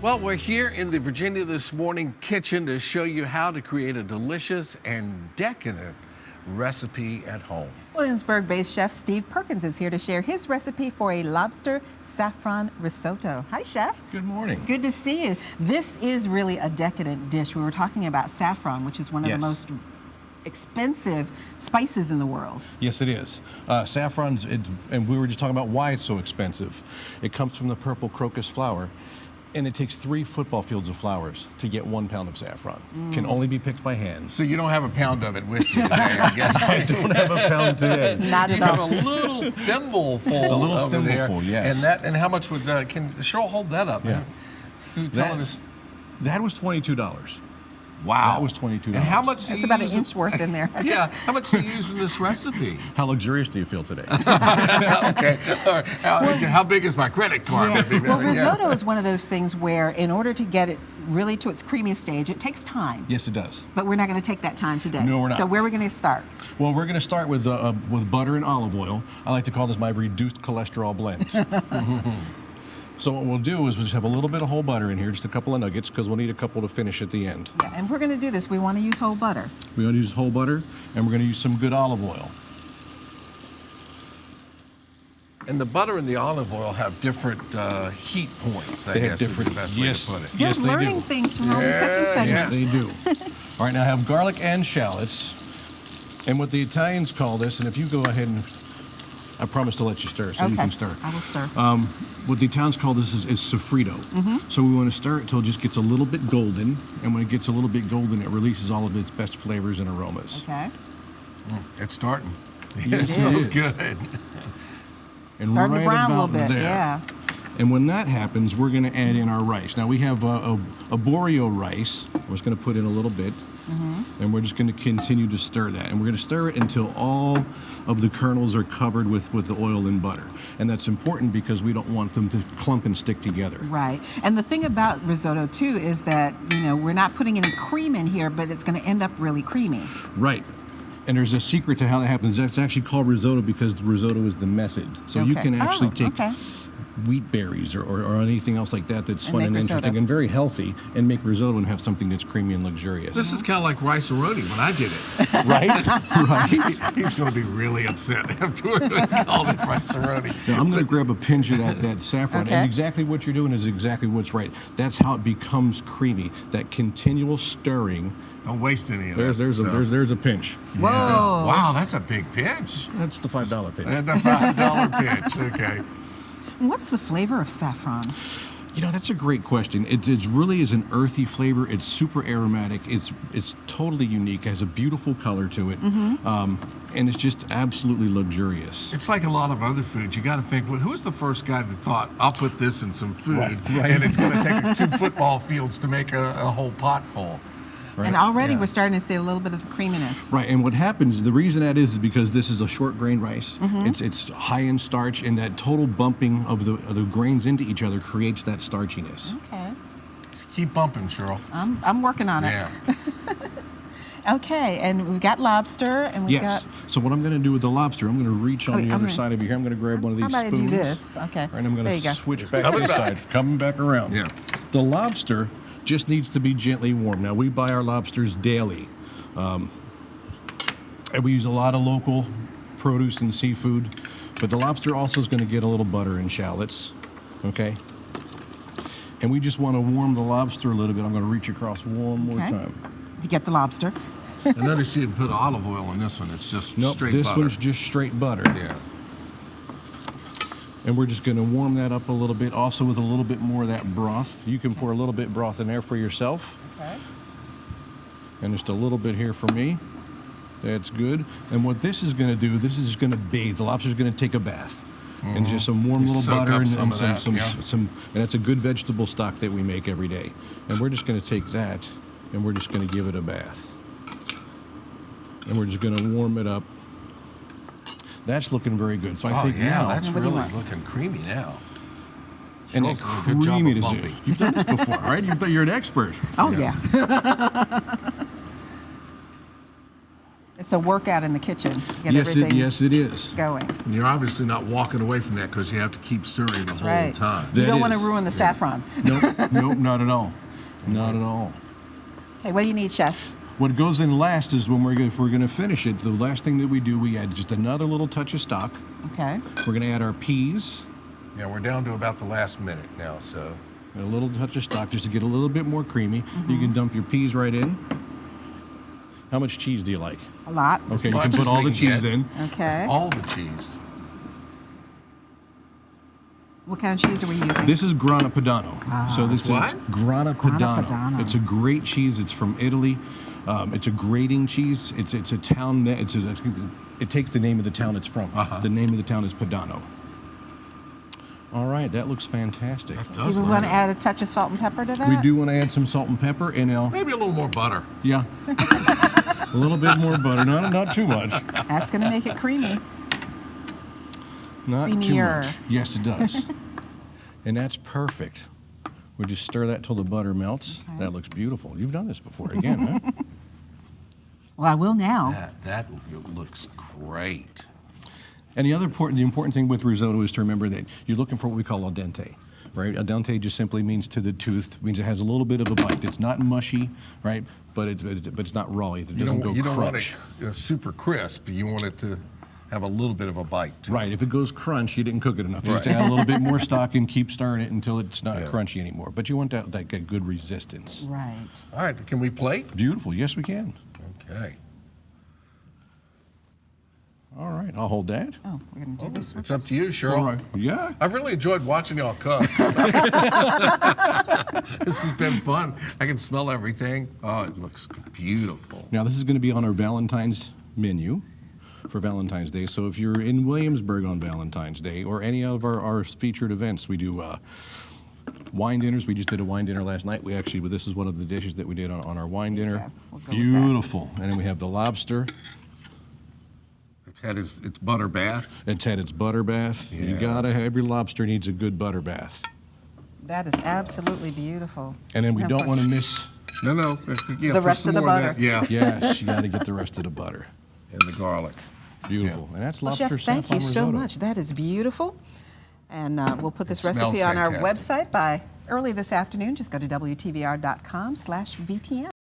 Well, we're here in the Virginia This Morning kitchen to show you how to create a delicious and decadent recipe at home. Williamsburg-based chef Steve Perkins is here to share his recipe for a lobster saffron risotto. Hi, Chef. Good morning. Good to see you. This is really a decadent dish. We were talking about saffron, which is one of the most expensive spices in the world. Yes, it is. Saffron's, and we were just talking about why it's so expensive. It comes from the purple crocus flower, and it takes 3 football fields of flowers to get 1 pound of saffron. Can only be picked by hand. So you don't have a pound of it with you today, I guess. I don't have a pound today. Not You at have all. a little thimbleful A little over there. thimbleful, yes. And how much would, can Cheryl hold that up? Yeah. Who telling us? That was $22. Wow. That was $22. And how much do It's you about an use inch worth in there. Yeah, how much do you use in this recipe? How luxurious do you feel today? Okay, all right. How big is my credit card? Yeah. Well, risotto is one of those things where in order to get it really to its creamiest stage, it takes time. Yes, it does. But we're not going to take that time today. No, we're not. So where are we going to start? Well, we're going to start with butter and olive oil. I like to call this my reduced cholesterol blend. So what we'll do is we'll just have a little bit of whole butter in here, just a couple of nuggets, because we'll need a couple to finish at the end. Yeah, and if we're going to do this, we want to use whole butter. We're going to use whole butter, and we're going to use some good olive oil. And the butter and the olive oil have different heat points, I They guess have different- is the best yes. way to put it. You're Yes, they learning do. things from all these cooking segments. They do. All right, now I have garlic and shallots. And what the Italians call this, and if you go ahead and, I promise to let you stir, so you can stir. I will stir. What the Italians call this is sofrito. So we want to stir it until it just gets a little bit golden. And when it gets a little bit golden, it releases all of its best flavors and aromas. Okay. It's starting. Yes, It it smells is. good. And Starting to right brown a little about bit, there. yeah. And when that happens, we're going to add in our rice. Now we have a borio rice. We're just going to put in a little bit. And we're just going to continue to stir that. And we're going to stir it until all of the kernels are covered with the oil and butter. And that's important because we don't want them to clump and stick together. Right. And the thing about risotto, too, is that, we're not putting any cream in here, but it's going to end up really creamy. Right. And there's a secret to how that happens. That's actually called risotto because the risotto is the method. So you can actually take wheat berries or anything else like that that's fun and interesting and very healthy and make risotto and have something that's creamy and luxurious. This is kind of like rice-a-roni when I did it. Right? Right. He's going to be really upset after I called it rice-a-roni. Now, I'm going to grab a pinch of that saffron. Okay. And exactly what you're doing is exactly what's right. That's how it becomes creamy. That continual stirring. Don't waste any of that. There's a pinch. Whoa. Wow, that's a big pinch. That's the $5 pinch. The $5 pinch, okay. What's the flavor of saffron? That's a great question. It really is an earthy flavor. It's super aromatic. It's totally unique. It has a beautiful color to it. And it's just absolutely luxurious. It's like a lot of other foods. You got to think, well, who's the first guy that thought, I'll put this in some food, Right. and it's going to take 2 football fields to make a whole pot full. Right? And already we're starting to see a little bit of the creaminess. Right, and what happens, the reason that is because this is a short grain rice. It's high in starch, and that total bumping of the grains into each other creates that starchiness. Okay. Just keep bumping, Cheryl. I'm working on it. Yeah. Okay, and we've got lobster, and we've Yes. got... So what I'm going to do with the lobster, I'm going to reach on the other gonna- side of your hair. I'm going to grab one of these How about spoons. I do this? Okay. Right, and I'm going There you to go. switch back to this side, coming back around. Yeah. The lobster just needs to be gently warm. Now, we buy our lobsters daily. And we use a lot of local produce and seafood. But the lobster also is going to get a little butter and shallots. Okay? And we just want to warm the lobster a little bit. I'm going to reach across one more time. You get the lobster. I noticed you didn't put olive oil in this one. It's just straight this butter. one's just straight butter. Yeah. And we're just going to warm that up a little bit, also with a little bit more of that broth. You can pour a little bit broth in there for yourself. Okay. And just a little bit here for me. That's good. And what this is going to do, this is just going to bathe. The lobster's going to take a bath. And just some warm little soak butter up and some of that, yeah. and that's a good vegetable stock that we make every day. And we're just going to take that and we're just going to give it a bath. And we're just going to warm it up. That's looking very good. So I think now that's really looking creamy now. and that Cheryl's doing a good job of creaminess. bumping. You've done this before, right? You're an expert. Oh, yeah. It's a workout in the kitchen. Get Yes, everything yes, it is. going. And you're obviously not walking away from that because you have to keep stirring the whole Right. time. You That don't want to is. ruin the saffron. Nope, nope, not at all. Not at all. Okay, what do you need, Chef? What goes in last is when if we're going to finish it, the last thing that we do, we add just another little touch of stock. Okay. We're going to add our peas, Yeah, we're down to about the last minute now, so. and a little touch of stock just to get a little bit more creamy. You can dump your peas right in. How much cheese do you like? A lot. Okay, you much can put as all we the can cheese get. in. Okay. All the cheese. What kind of cheese are we using? This is Grana Padano. So this What? is Grana Grana Padano. Padano. It's a great cheese. It's from Italy. It's a grating cheese. It's a town. It takes the name of the town it's from. The name of the town is Padano. All right, that looks fantastic. That Do does we look want to good. add a touch of salt and pepper to that? We do want to add some salt and pepper, and Maybe a little more butter. yeah, a little bit more butter. Not too much. That's going to make it creamy. Not too Creamier. much. Yes, it does. And that's perfect. We just stir that till the butter melts. Okay. That looks beautiful. You've done this before, again, huh? Well, I will now. That looks great. And the important thing with risotto is to remember that you're looking for what we call al dente, right? Al dente just simply means to the tooth, means it has a little bit of a bite. It's not mushy, right? But it's not raw either. It doesn't go You don't want crunch. it super crisp. You want it to have a little bit of a bite to it. Right, if it goes crunch, you didn't cook it enough. You just Right. add a little bit more stock and keep stirring it until it's not Yeah. crunchy anymore. But you want that good resistance. Right. All right, can we plate? Beautiful, yes we can. Okay. All right, I'll hold that. Oh, we're going to do this. It's up to you, All Cheryl. right, yeah. I've really enjoyed watching y'all cook. This has been fun. I can smell everything. Oh, it looks beautiful. Now this is going to be on our Valentine's menu for Valentine's Day. So if you're in Williamsburg on Valentine's Day or any of our featured events, we do wine dinners. We just did a wine dinner last night. This is one of the dishes that we did on our wine dinner. Okay, we'll go with that. Beautiful. And then we have the lobster. It's had its butter bath. It's had its butter bath. You Yeah. every lobster needs a good butter bath. That is absolutely beautiful. And then we Now don't put want to miss, No. Yeah, The put rest some of the more butter. that. Yeah, yes, you got to get the rest of the butter. and the garlic. Beautiful. And that's Well, lobster Chef, thank you saffron so risotto. much. That is beautiful. And we'll put this It smells recipe on our fantastic. website by early this afternoon. Just go to WTVR.com/VTM.